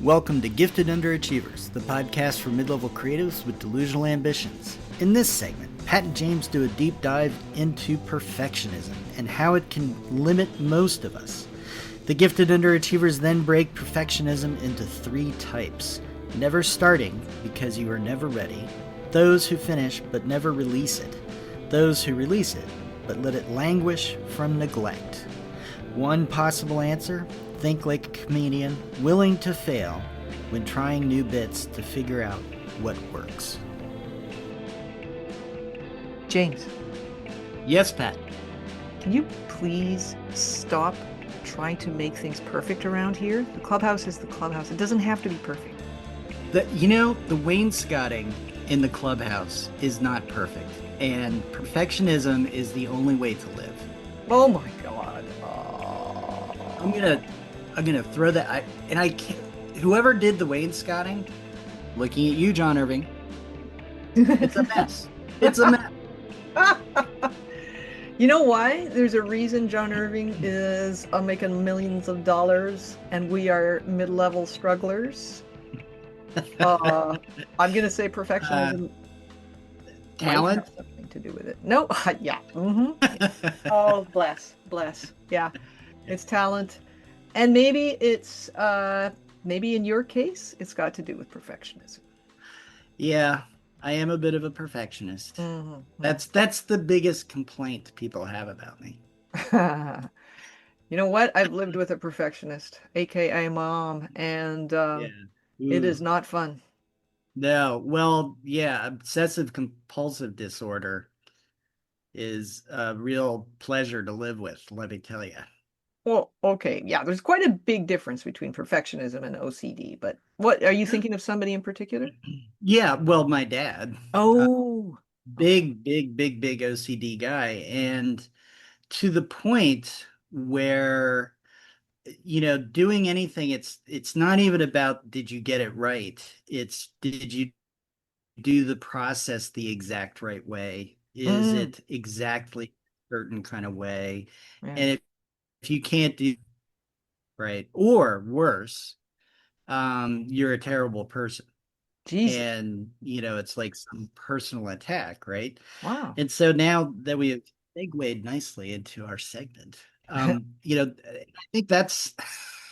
Welcome to Gifted Underachievers, the podcast for mid-level creatives with delusional ambitions. In this segment, Pat and James do a deep dive into perfectionism and how it can limit most of us. The Gifted Underachievers then break perfectionism into three types: never starting because you are never ready, those who finish but never release it, those who release it but let it languish from neglect. One possible answer: think like a comedian, willing to fail when trying new bits to figure out what works. James, Yes, Pat. can you please stop trying to make things perfect around here? The clubhouse is the clubhouse. It doesn't have to be perfect. The wainscoting in the clubhouse is not perfect, and perfectionism is the only way to live. Oh my God. I'm gonna throw that. I can't. Whoever did the wainscoting, looking at you, John Irving, it's a mess. It's a mess. You know why? There's a reason John Irving is making millions of dollars and we are mid-level strugglers. I'm going to say perfectionism might Talent. have something to do with it. No, yeah. Oh, bless. Yeah, it's talent. And maybe maybe in your case, it's got to do with perfectionism. Yeah, I am a bit of a perfectionist. Mhm. That's the biggest complaint people have about me. You know what? I've lived with a perfectionist, aka mom, and Yeah. it Ooh. is not fun. No. Well, yeah, obsessive compulsive disorder is a real pleasure to live with, let me tell you. Well, okay, yeah, there's quite a big difference between perfectionism and OCD, but what are you thinking of somebody in particular? Yeah, well, my dad, uh, Oh, okay. big OCD guy, and to the point where doing anything, it's not even about did you get it right. It's did you do the process the exact right way? Is Mm, it exactly a certain kind of way? yeah. And if you can't do right, or worse, you're a terrible person. Jesus. And it's like some personal attack, right? Wow. And so now that we have segued nicely into our segment, I think that's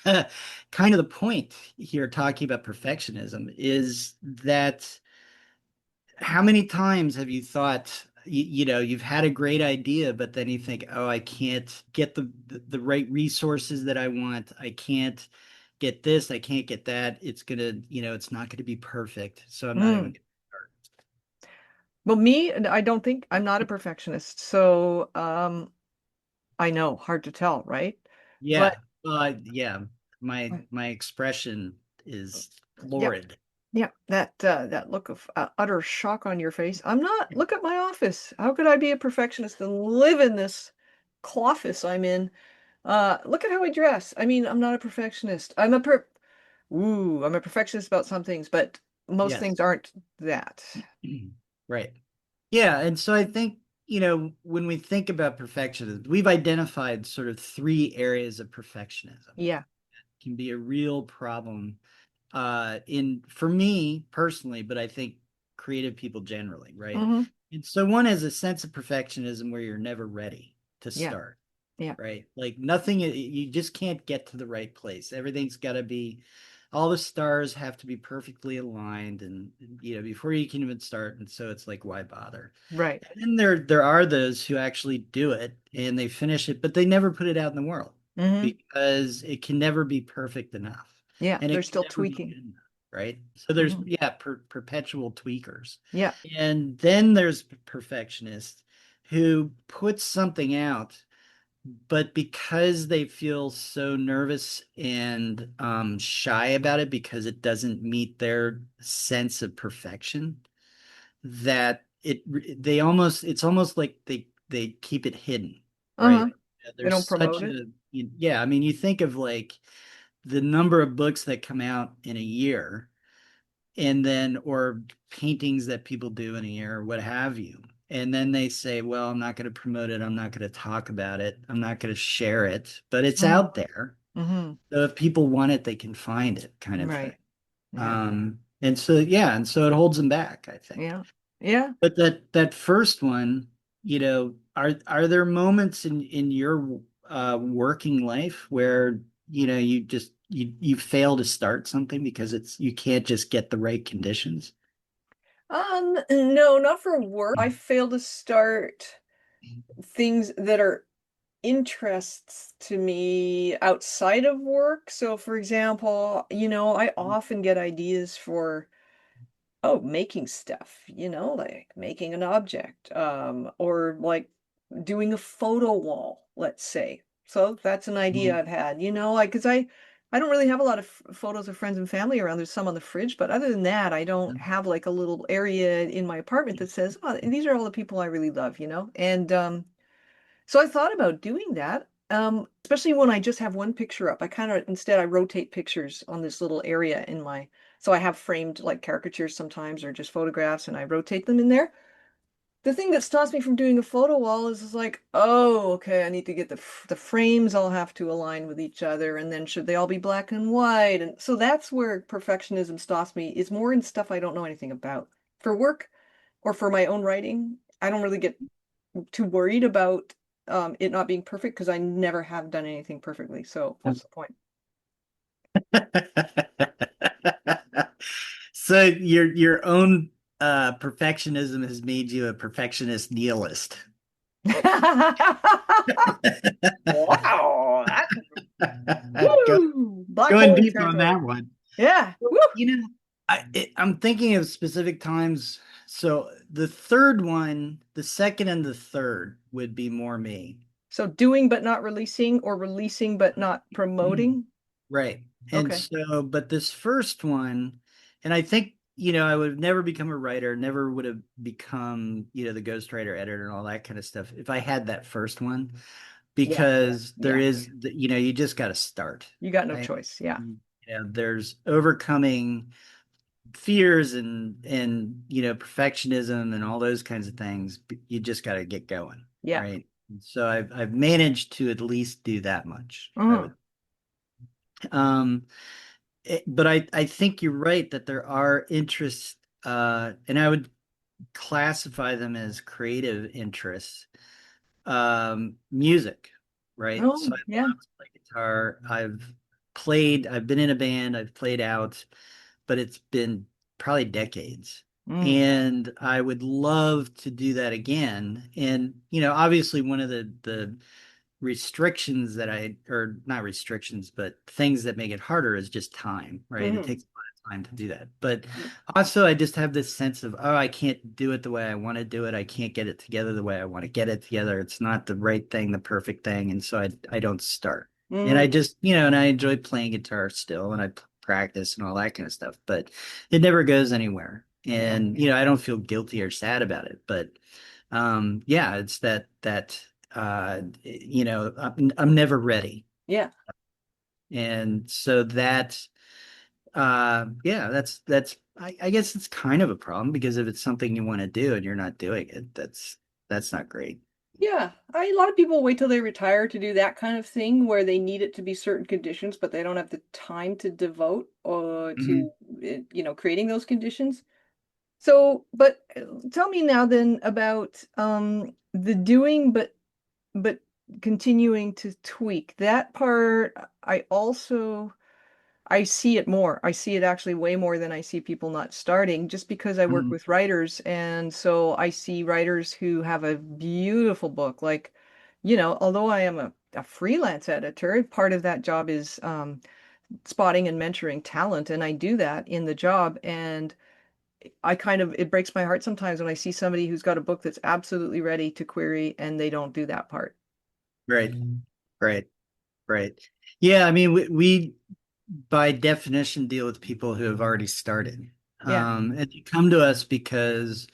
kind of the point here, talking about perfectionism, is that how many times have you thought, you've had a great idea, but then you think, oh, I can't get the right resources that I want. I can't get this. I can't get that. It's not gonna be perfect. So I'm not even Mm. gonna start. Well, me, I don't think I'm not a perfectionist, so I know, hard to tell, right? Yeah. But Yeah. My expression is yeah, florid. yeah, that look of utter shock on your face. I'm not. Look at my office. How could I be a perfectionist and live in this office I'm in? Look at how I dress. I mean, I'm not a perfectionist. I'm a perfectionist about some things, but most things Yes. aren't that. Right. Yeah, and so I think, when we think about perfectionism, we've identified sort of three areas of perfectionism. Yeah. Can be a real problem in for me personally, but I think creative people generally, right? Mm-hmm. And so one is a sense of perfectionism where you're never ready to Yeah. start, Yeah. right? Like nothing, you just can't get to the right place. Everything's got to be, all the stars have to be perfectly aligned, and before you can even start. And so it's like, why bother? Right. And then there are those who actually do it and they finish it, but they never put it out in the world Mm-hmm. because it can never be perfect enough, Yeah. and They're it can still never be tweaking. good enough, right? So there's, Mm-hmm. yeah, perpetual tweakers. Yeah. And then there's perfectionists who put something out, but because they feel so nervous and shy about it because it doesn't meet their sense of perfection, that it's almost like they keep it hidden, right? Uh-huh. They There's don't such promote it. a, yeah, I mean, you think of like the number of books that come out in a year, and then or paintings that people do in a year, or what have you. And then they say, well, I'm not going to promote it. I'm not going to talk about it. I'm not going to share it, but it's Mm. out there. Hmm. So if people want it, they can find it, kind of thing. Right. Yeah. And so yeah, and so it holds them back, I think. Yeah. Yeah. But that first one, are there moments in your working life where you fail to start something because you can't just get the right conditions? No, not for work. I fail to start things that are interests to me outside of work. So, for example, I often get ideas for, oh, making stuff, like making an object, or like doing a photo wall, let's say. So that's an idea Mhm. I've had, like, because I don't really have a lot of photos of friends and family around. There's some on the fridge, but other than that, I don't have like a little area in my apartment that says, oh, these are all the people I really love, And so I thought about doing that, especially when I just have one picture up. Instead, I rotate pictures on this little area so I have framed like caricatures sometimes or just photographs and I rotate them in there. The thing that stops me from doing a photo wall is like, oh, okay, I need to get the frames all have to align with each other, and then should they all be black and white? And so that's where perfectionism stops me, is more in stuff I don't know anything about. For work or for my own writing, I don't really get too worried about it not being perfect because I never have done anything perfectly. So what's the point? So your own perfectionism has made you a perfectionist nihilist. Wow, Go, woo, black going hole deep on territory. that one. Yeah, woo. I'm thinking of specific times. So the third one, the second and the third would be more me. So doing but not releasing, or releasing but not promoting. Right. And Okay. so, but this first one, and I think, I would have never become a writer, never would have become, the ghostwriter, editor, and all that kind of stuff if I had that first one, Yeah. because there Yeah. is, you just got to start, You got no right? choice. Yeah. There's overcoming fears and perfectionism and all those kinds of things. You just got to get going, Yeah. right? And so I've managed to at least do that much, I Uh-huh. would. Um, but I think you're right that there are interests, and I would classify them as creative interests. Music, right? So Oh, I yeah. love to play guitar. I've been in a band, I've played out, but it's been probably decades. Mm. And I would love to do that again. And, obviously one of the restrictions or not restrictions, but things that make it harder is just time, right? It Hmm. takes a lot of time to do that. But also, I just have this sense of, oh, I can't do it the way I want to do it. I can't get it together the way I want to get it together. It's not the right thing, the perfect thing. And so I don't start. And I Hmm. just, and I enjoy playing guitar still and I practice and all that kind of stuff, but it never goes anywhere. Yeah. And, I don't feel guilty or sad about it. But yeah, it's that I'm never ready. Yeah. And so yeah, I guess it's kind of a problem because if it's something you want to do and you're not doing it, that's not great. Yeah, a lot of people wait till they retire to do that kind of thing where they need it to be certain conditions, but they don't have the time to devote Mhm. to creating those conditions. So, but tell me now then about the doing, but continuing to tweak that part. I see it more. I see it actually way more than I see people not starting, just because I work Mhm. with writers. And so I see writers who have a beautiful book. Like, although I am a freelance editor, part of that job is spotting and mentoring talent. And I do that in the job. And it breaks my heart sometimes when I see somebody who's got a book that's absolutely ready to query and they don't do that part. Right, right, right. Yeah, I mean, we by definition deal with people who have already started. Yeah. And they come to us because,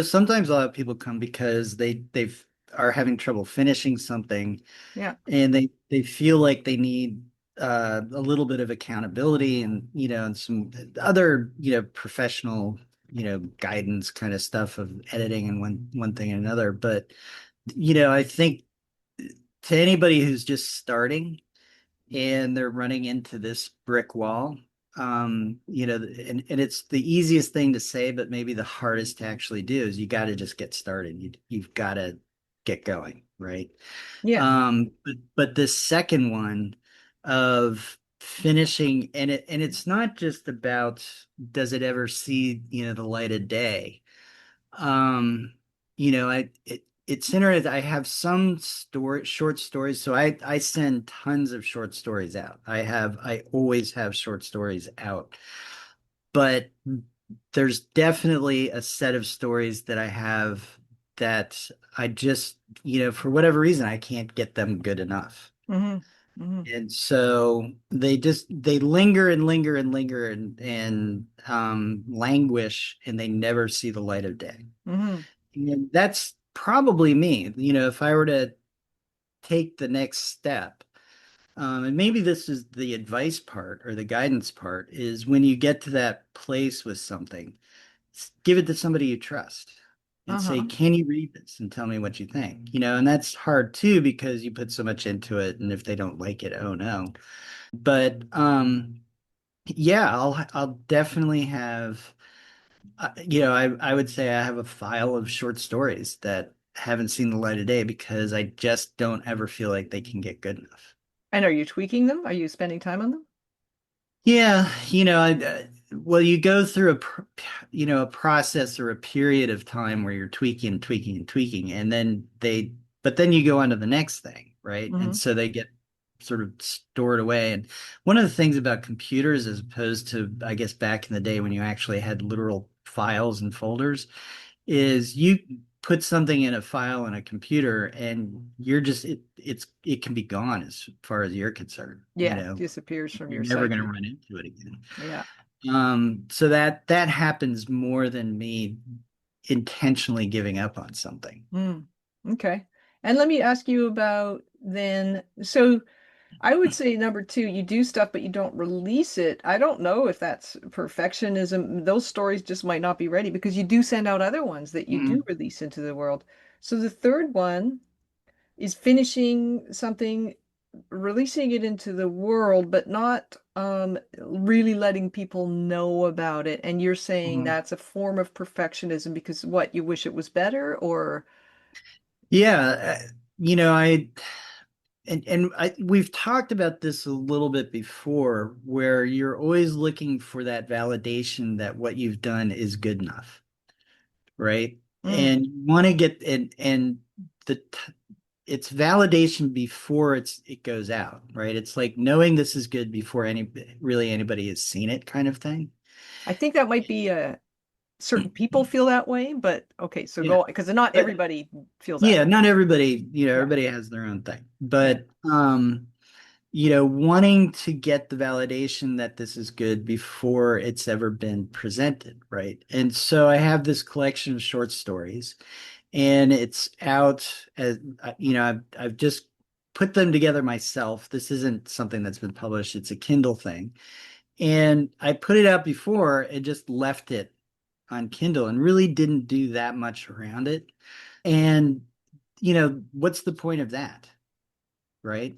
sometimes a lot of people come because they've are having trouble finishing something Yeah. and they feel like they need a little bit of accountability and and some other professional guidance kind of stuff of editing and one thing and another. But I think to anybody who's just starting, and they're running into this brick wall. And it's the easiest thing to say, but maybe the hardest to actually do is you got to just get started. You've got to get going, right? Yeah. But this second one of finishing, and it's not just about does it ever see, the light of day. Um, it's interesting. I have some short stories, so I send tons of short stories out. I always have short stories out, but there's definitely a set of stories that I have that I just, for whatever reason, I can't get them good enough. Hmm. Hmm. And so they linger and linger and linger and languish, and they never see the light of day. Hmm. And that's probably me. If I were to take the next step, and maybe this is the advice part or the guidance part, is when you get to that place with something, give it to somebody you trust and say, Uh-huh. can you read this and tell me what you think? And that's hard too because you put so much into it, and if they don't like it, oh no. But yeah, I'll definitely have. I would say I have a file of short stories that haven't seen the light of day because I just don't ever feel like they can get good enough. And are you tweaking them? Are you spending time on them? Yeah, well, you go through a process or a period of time where you're tweaking, tweaking, and tweaking, and but then you go on to the next thing, right? And Hmm. so they get sort of stored away. And one of the things about computers, as opposed to, I guess, back in the day when you actually had literal files and folders, is you put something in a file in a computer and it can be gone as far as you're concerned. Yeah, disappears from You're your never going to psyche. run into it again. Yeah. So that happens more than me intentionally giving up on something. Mm. Okay. And let me ask you about then. So I would say number two, you do stuff, but you don't release it. I don't know if that's perfectionism. Those stories just might not be ready because you do send out other ones that you do Mhm. release into the world. So the third one is finishing something, releasing it into the world, but not really letting people know about it. And you're saying Mhm. that's a form of perfectionism because what, you wish it was better or Yeah, I we've talked about this a little bit before, where you're always looking for that validation that what you've done is good enough, right? mm, And you want to get and the it's validation before it goes out, right? It's like knowing this is good before anybody has seen it, kind of thing. I think that might be a certain people feel that way, but okay, so Yeah. go because not But everybody feels that yeah, way. not everybody, Yeah. everybody has their own thing. Yeah. But wanting to get the validation that this is good before it's ever been presented, right? And so I have this collection of short stories, and it's out as I've just put them together myself. This isn't something that's been published, it's a Kindle thing. And I put it out before and just left it on Kindle and really didn't do that much around it. And what's the point of that, right?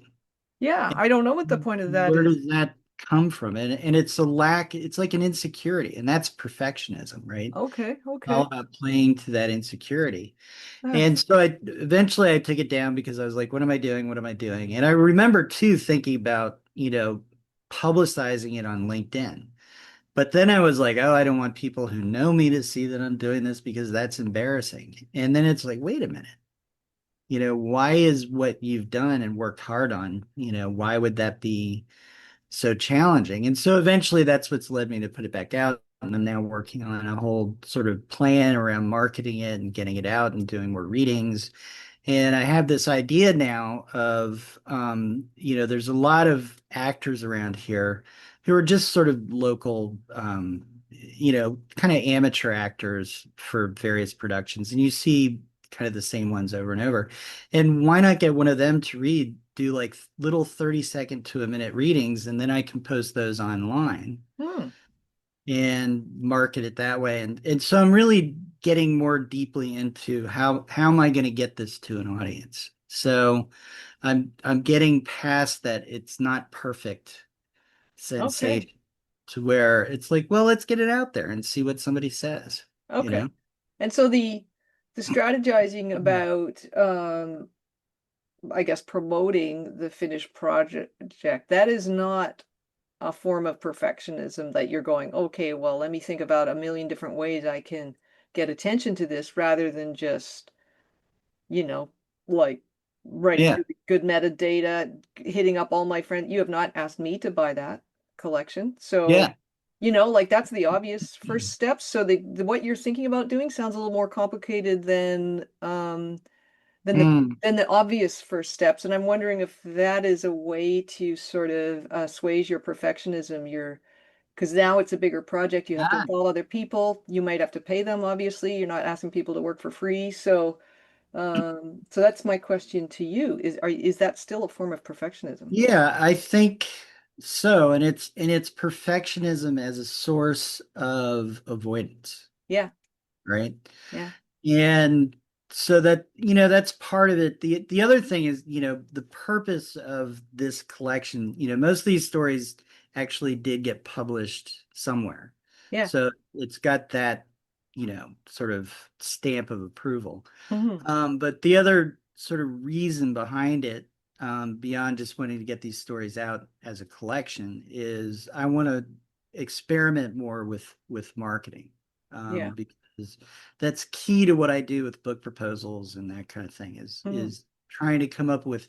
Yeah, I don't know what the point of that Where is. does that come from? And it's like an insecurity, and that's perfectionism, right? Okay, All okay. about playing to that insecurity. Ah, And so I took it down because I was like, what am I doing? What am I doing? And I remember too thinking about, publicizing it on LinkedIn. But then I was like, oh, I don't want people who know me to see that I'm doing this because that's embarrassing. And then it's like, wait a minute. Why is what you've done and worked hard on, why would that be so challenging? And so eventually that's what's led me to put it back out. And I'm now working on a whole sort of plan around marketing it and getting it out and doing more readings. And I have this idea now of, there's a lot of actors around here who are just sort of local, kind of amateur actors for various productions. And you see kind of the same ones over and over. And why not get one of them to do like little 30-second to a minute readings, and then I can post those online hmm. and market it that way. And so I'm really getting more deeply into how am I going to get this to an audience. So I'm getting past that it's not perfect Okay. sensation to where it's like, well, let's get it out there and see what somebody says, you Okay. know? And so the strategizing about I guess promoting the finished project, that is not a form of perfectionism that you're going, okay, well, let me think about a million different ways I can get attention to this rather than just, you know, like writing Yeah. really good metadata, hitting up all my friends. You have not asked me to buy that collection. So, Yeah. like that's the obvious first steps. So what you're thinking about doing sounds a little more complicated than the Mm. than the obvious first steps. And I'm wondering if that is a way to sort of assuage your perfectionism, your because now it's a bigger project. You have to Ah. involve other people. You might have to pay them, obviously. You're not asking people to work for free. So that's my question to you. Is that still a form of perfectionism? Yeah, I think so. And it's perfectionism as a source of avoidance, Yeah, right? yeah, And so that, that's part of it. The other thing is, the purpose of this collection, most of these stories actually did get published somewhere. yeah. So it's got that, sort of stamp of approval. Hmm. But the other sort of reason behind it, beyond just wanting to get these stories out as a collection, is I want to experiment more with marketing, Yeah. because that's key to what I do with book proposals and that kind of thing. Is Hmm. is trying to come up with,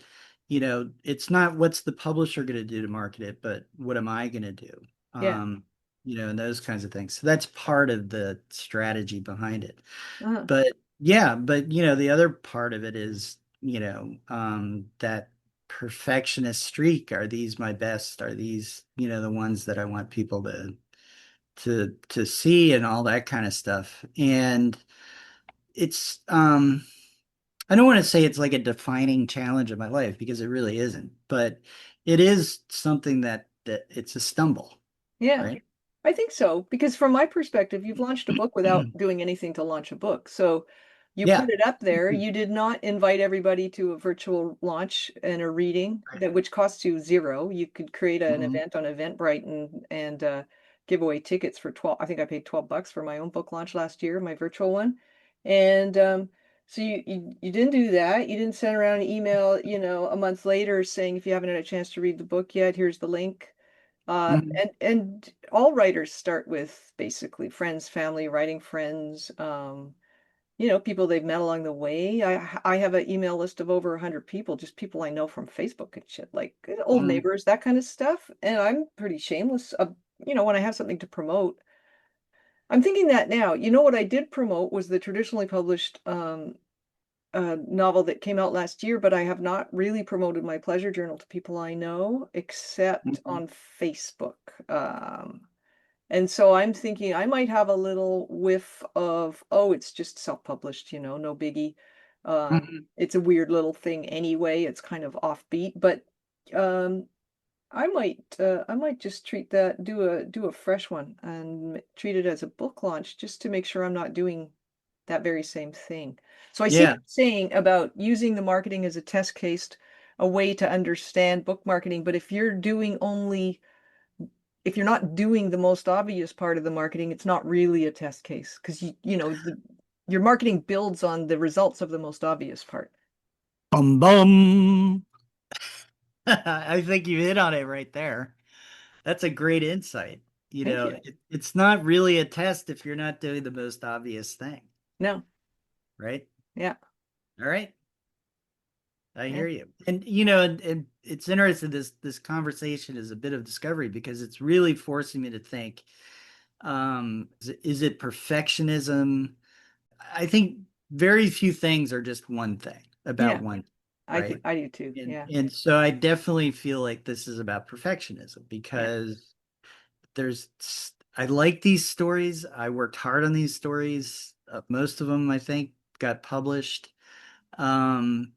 it's not what's the publisher going to do to market it, but what am I going to do? Yeah. Um, and those kinds of things. So that's part of the strategy behind it. Uh-huh. But yeah, but the other part of it is, that perfectionist streak. Are these my best? Are these, the ones that I want people to see and all that kind of stuff? And it's I don't want to say it's like a defining challenge of my life because it really isn't, but it is something that it's a stumble, Yeah. right? I think so, because from my perspective, you've launched a book without doing anything to launch a book. So you put Yeah. it up there. You did not invite everybody to a virtual launch and a reading Right. that which costs you zero. You could create an Mhm. event on Eventbrite and give away tickets for 12. I think I paid $12 for my own book launch last year, my virtual one. And so you didn't do that. You didn't send around an email, a month later saying if you haven't had a chance to read the book yet, here's the link. Mhm. And all writers start with basically friends, family, writing friends, people they've met along the way. I have an email list of over 100 people, just people I know from Facebook and shit, like old Mhm. neighbors, that kind of stuff. And I'm pretty shameless when I have something to promote. I'm thinking that now. You know what I did promote was the traditionally published novel that came out last year, but I have not really promoted my pleasure journal to people I know except Mhm. on Facebook. And so I'm thinking I might have a little whiff of, oh, it's just self-published, no biggie. Mhm. It's a weird little thing anyway. It's kind of offbeat, but um, I might just do a fresh one and treat it as a book launch just to make sure I'm not doing that very same thing. So I see what Yeah. you're saying about using the marketing as a test case, a way to understand book marketing. But if you're not doing the most obvious part of the marketing, it's not really a test case because your marketing builds on the results of the most obvious part. Bum bum. I think you hit on it right there. That's a great insight. Thank you. It's not really a test if you're not doing the most obvious thing, No, right? yeah, All right. I yeah, hear you. And and it's interesting, this conversation is a bit of discovery because it's really forcing me to think, is it perfectionism? I think very few things are just one thing about yeah. one, I right? think I do too. And Yeah, and so I definitely feel like this is about perfectionism yeah. because there's I like these stories. I worked hard on these stories. Most of them, I think, got published. Um,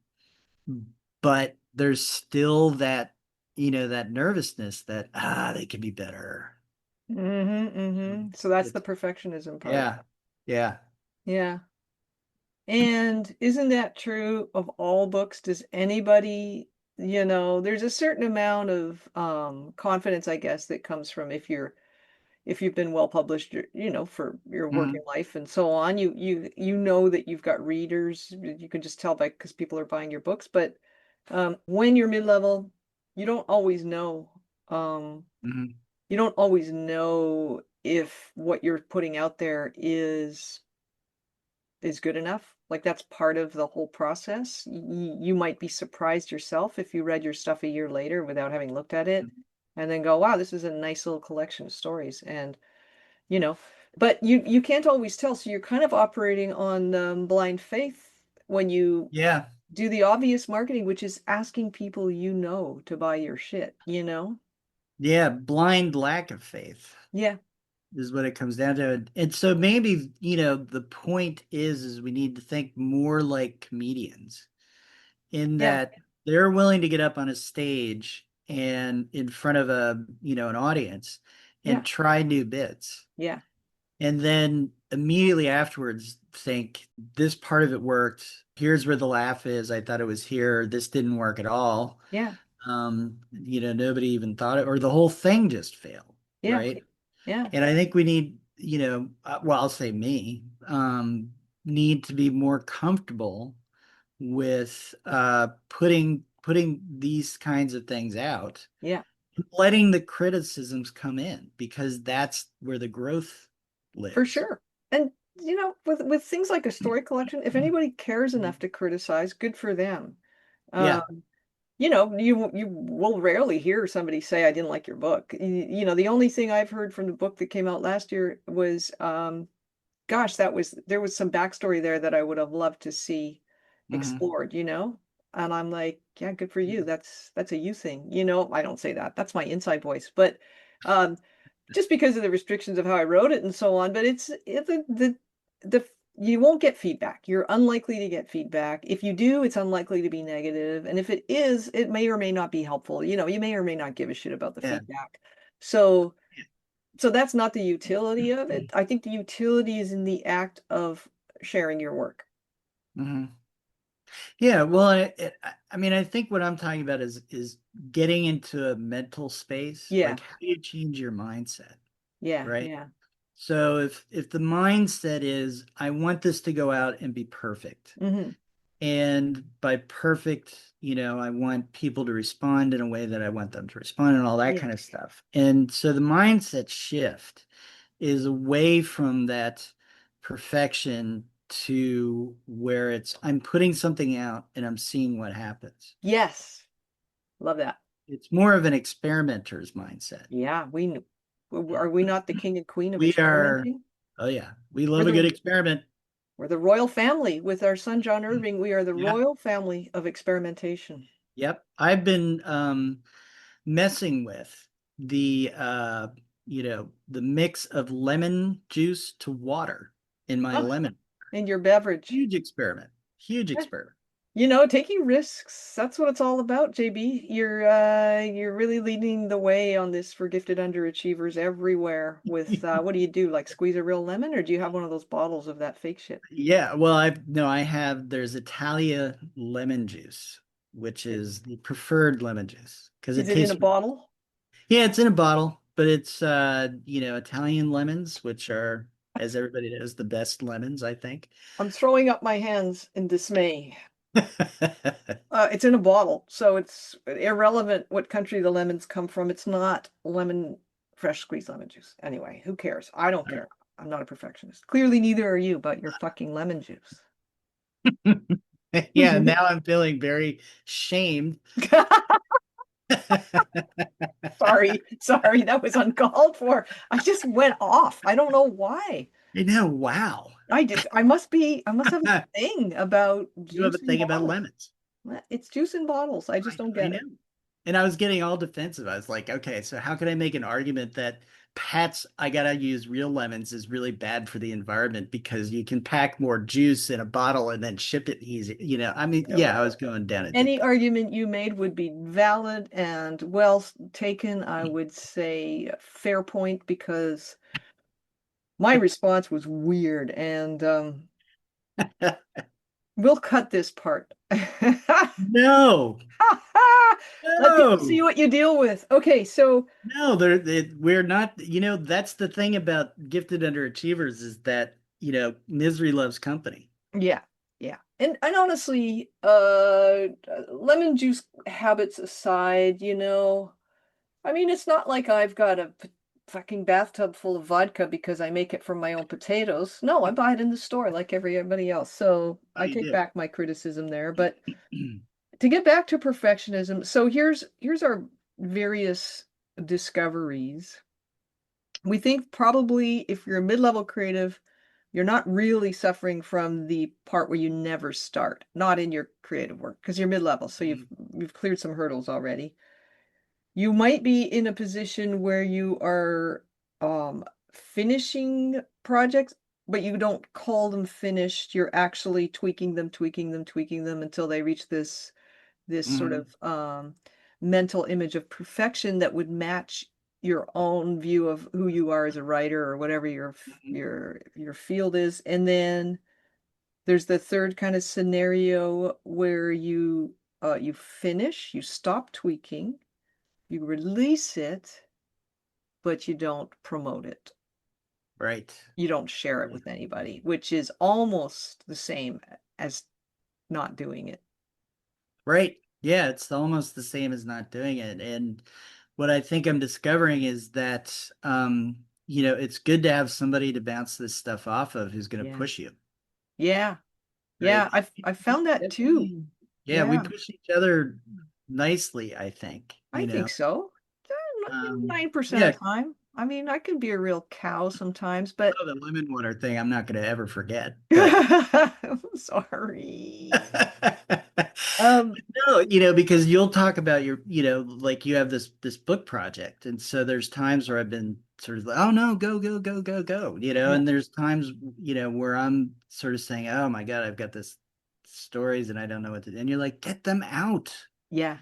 but there's still that, that nervousness that they could be better. So that's the It's perfectionism part. yeah, yeah. Yeah. And isn't that true of all books? Does anybody there's a certain amount of confidence, I guess, that comes from if you've been well published, for your working Mhm. life and so on. You know that you've got readers. You can just tell by because people are buying your books. But when you're mid-level, you don't always know. Um, Mhm. you don't always know if what you're putting out there is good enough. Like that's part of the whole process. You might be surprised yourself if you read your stuff a year later without having looked at it and then go, wow, this is a nice little collection of stories. And, you know, but you can't always tell. So you're kind of operating on blind faith when you Yeah. do the obvious marketing, which is asking people to buy your shit. Yeah. Blind lack of faith Yeah. is what it comes down to. And so maybe, the point is we need to think more like comedians in Yeah. that they're willing to get up on a stage and in front of an audience and Yeah. try new bits. Yeah. And then immediately afterwards think this part of it worked. Here's where the laugh is. I thought it was here. This didn't work at all. Yeah. Nobody even thought it, or the whole thing just failed, Yeah. right? Yeah. And I think we need, well, I'll say me, need to be more comfortable with putting these kinds of things out, Yeah. letting the criticisms come in because that's where the growth For lives. sure. And with things like a story collection, if anybody cares enough to criticize, good for them. Yeah. Um, you will rarely hear somebody say, I didn't like your book. The only thing I've heard from the book that came out last year was, gosh, there was some backstory there that I would have loved to see Hmm. explored. And I'm like, yeah, good for you. That's a you thing. I don't say that. That's my inside voice. But um, just because of the restrictions of how I wrote it and so on. But the you won't get feedback. You're unlikely to get feedback. If you do, it's unlikely to be negative. And if it is, it may or may not be helpful. You may or may not give a shit about the Yeah. feedback. So so that's not the utility of it. I think the utility is in the act of sharing your work. Hmm. Yeah, well, I mean, I think what I'm talking about is getting into a mental space. Yeah. Like, how do you change your mindset, Yeah. right? Yeah. So if the mindset is, I want this to go out and be perfect, Hmm. and by perfect, I want people to respond in a way that I want them to respond and all that Yeah. kind of stuff. And so the mindset shift is away from that perfection to where it's I'm putting something out and I'm seeing what happens. Yes. Love that. It's more of an experimenter's mindset. Yeah. Are we not the king and queen of We are, experimenting? oh yeah, we We're love a good the experiment. we're the royal family with our son John Irving. We are the Yeah. royal family of experimentation. Yep. I've been messing with the mix of lemon juice to water in my Ah, lemon. and your beverage. Huge experiment. Huge Eh, experiment. taking risks, that's what it's all about, JB. You're really leading the way on this for gifted underachievers everywhere with what do you do? Like squeeze a real lemon, or do you have one of those bottles of that fake shit? Yeah, well, I have there's Italia lemon juice, which is the preferred lemon juice because Is it it in a tastes, bottle? yeah, it's in a bottle, but it's Italian lemons, which are, as everybody knows, the best lemons, I think. I'm throwing up my hands in dismay. It's in a bottle, so it's irrelevant what country the lemons come from. It's not fresh squeezed lemon juice. Anyway, who cares? I don't care. I'm not a perfectionist. Clearly, neither are you, but you're fucking lemon juice. Yeah, now I'm feeling very shamed. Sorry, that was uncalled for. I just went off. I don't know why. I know, wow. I must have a thing about You have a juice in thing about bottles. lemons. It's juice in bottles. I just don't I get know. it. And I was getting all defensive. I was like, okay, so how can I make an argument that I gotta use real lemons is really bad for the environment because you can pack more juice in a bottle and then ship it easy. I mean, yeah, I was going down a deep Any path. argument you made would be valid and well taken. I would say fair point because my response was weird and we'll cut this part. No. Let people see No, what you deal with. Okay, so no, we're not. That's the thing about gifted underachievers is that misery loves company. yeah, yeah. And honestly, lemon juice habits aside, I mean, it's not like I've got a fucking bathtub full of vodka because I make it from my own potatoes. No, I buy it in the store like everybody else. So Oh, I you take do. back my criticism there. But to get back to perfectionism, so here's our various discoveries. We think probably if you're a mid-level creative, you're not really suffering from the part where you never start, not in your creative work, because you're mid-level, so you've cleared some hurdles already. You might be in a position where you are finishing projects, but you don't call them finished. You're actually tweaking them, tweaking them, tweaking them until they reach this sort Mhm. of mental image of perfection that would match your own view of who you are as a writer or whatever Mhm. your field is. And then there's the third kind of scenario where you finish, you stop tweaking, you release it, but you don't promote it. Right. You don't share it Yeah. with anybody, which is almost the same as not doing it. Right. Yeah, it's almost the same as not doing it. And what I think I'm discovering is that it's good to have somebody to bounce this stuff off of who's going to Yeah. push you, Yeah. right? Yeah. I found that too. Definitely. Yeah, we Yeah. push each other nicely, I think, I think so. Um, 9% yeah, of the time. I mean, I can be a real cow sometimes, but oh, the lemon water thing I'm not going to ever forget, but I'm sorry. Um, no, because you'll talk about like you have this book project, and so there's times where I've been sort of like, oh no, go, go, go, go, go, yeah. and there's times, where I'm sort of saying, oh my God, I've got this stories and I don't know what to do. And you're like, get them out. Yeah.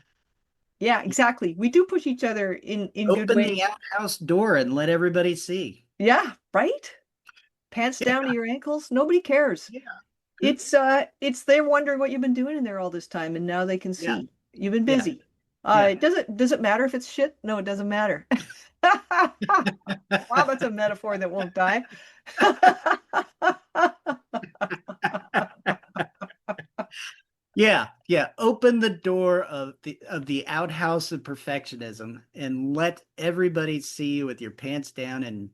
Yeah, exactly. We do push each other in good Open the ways. outhouse door and let everybody see. Yeah, right? Pants Yeah, down to your ankles. Nobody cares. yeah. Who? It's they're wondering what you've been doing in there all this time, and now they can Yeah, see. You've been yeah, busy. yeah. Does it matter if it's shit? No, it doesn't matter. Wow, that's a metaphor that won't die. Yeah, yeah. Open the door of the outhouse of perfectionism and let everybody see you with your pants down and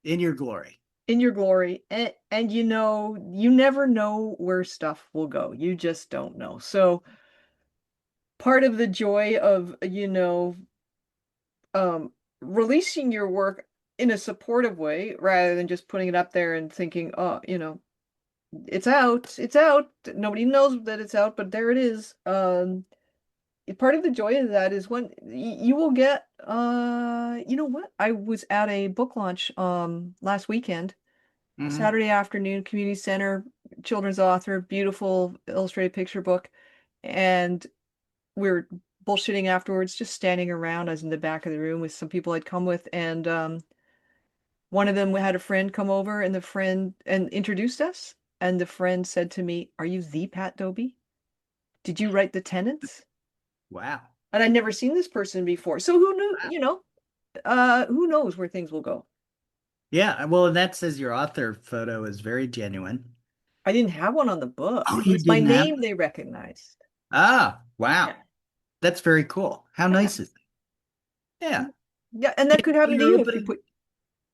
in your glory. In your glory. And you never know where stuff will go. You just don't know. So part of the joy of, um, releasing your work in a supportive way rather than just putting it up there and thinking, oh, it's out. Nobody knows that it's out, but there it is. Part of the joy of that is when you will get, you know what? I was at a book launch last weekend, Hmm. Saturday afternoon, community center, children's author, beautiful illustrated picture book, and we were bullshitting afterwards, just standing around. I was in the back of the room with some people I'd come with, and one of them had a friend come over, and the friend and introduced us. And the friend said to me, "Are you the Pat Doby? Did you write the tenants?" Wow. And I'd never seen this person before. So who knew, who knows where things will go? Yeah, well, and that says your author photo is very genuine. I didn't have one on the book. Oh, It you was my didn't have? name they recognized. Ah, wow. Yeah. That's very cool. How Yeah. nice is that? Yeah. Yeah. And that could happen to You're you if you opening. put,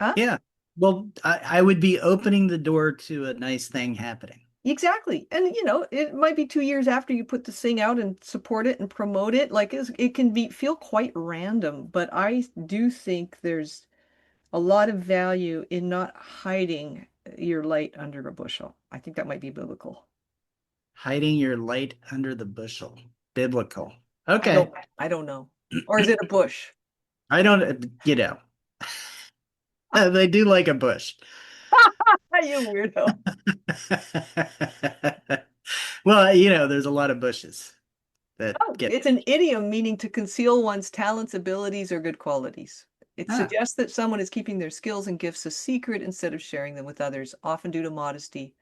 huh? Yeah. Well, I would be opening the door to a nice thing happening. Exactly. And it might be 2 years after you put this thing out and support it and promote it. Like it can feel quite random, but I do think there's a lot of value in not hiding your light under a bushel. I think that might be biblical. Hiding your light under the bushel. Biblical. I Okay. don't I don't know. Or is it a bush? I don't, they do like a bush. You weirdo. Well, there's a lot of bushes that Oh, get. it's an idiom meaning to conceal one's talents, abilities, or good qualities. It Ah. suggests that someone is keeping their skills and gifts a secret instead of sharing them with others, often due to modesty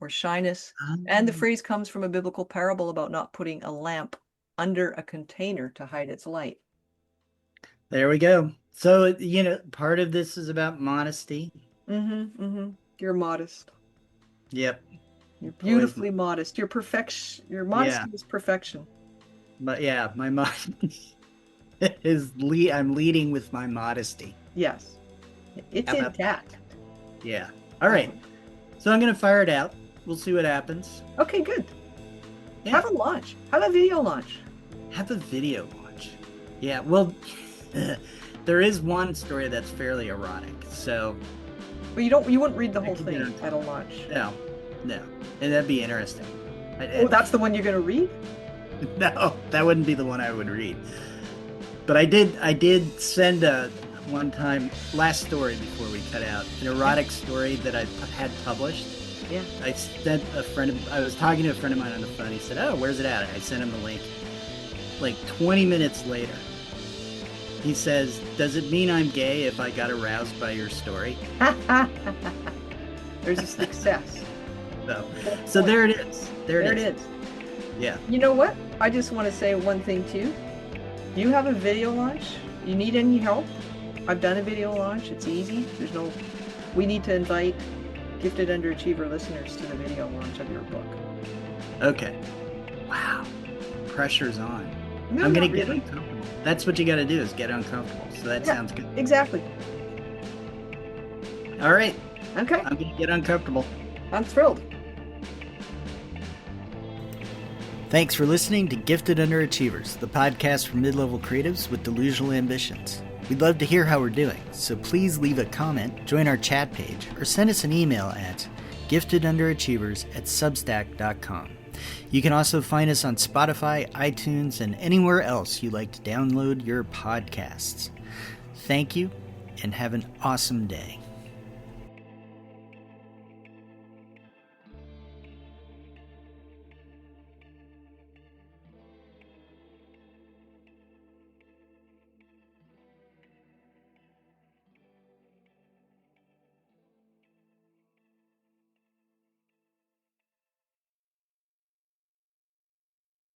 or shyness. And the Um, phrase comes from a biblical parable about not putting a lamp under a container to hide its light. There we go. So, part of this is about modesty. You're modest. Yep. You're beautifully modest. Your modesty is perfection. But yeah, my mind I'm leading with my modesty. Yes. It's intact. Yeah. All right. So I'm going to fire it out. We'll see what happens. Okay, good. Yeah. Have a launch. Have a video launch. Have a video launch. Yeah. Well, there is one story that's fairly erotic. So. Well, you wouldn't read the whole thing at a launch. No. And that'd be interesting. That's the one you're going to read? No, that wouldn't be the one I would read. But I did send one time, last story before we cut out, an erotic story that I had published. Yeah. I sent I was talking to a friend of mine on the phone. He said, "Oh, where's it at?" I sent him the link. Like 20 minutes later, he says, "Does it mean I'm gay if I got aroused by your story?" There's a success. So there it is. There it is. Yeah. You know what? I just want to say one thing too. Do you have a video launch? You need any help? I've done a video launch. It's easy. We need to invite Gifted Underachiever listeners to the video launch of your book. Okay. Wow. Pressure's on. No, I'm going to get uncomfortable. That's what you got to do, is get uncomfortable. So that sounds good. Exactly. All right. Okay. I'm going to get uncomfortable. I'm thrilled. Thanks for listening to Gifted Underachievers, the podcast for mid-level creatives with delusional ambitions. We'd love to hear how we're doing, so please leave a comment, join our chat page, or send us an email at giftedunderachievers@substack.com. You can also find us on Spotify, iTunes, and anywhere else you like to download your podcasts. Thank you, and have an awesome day.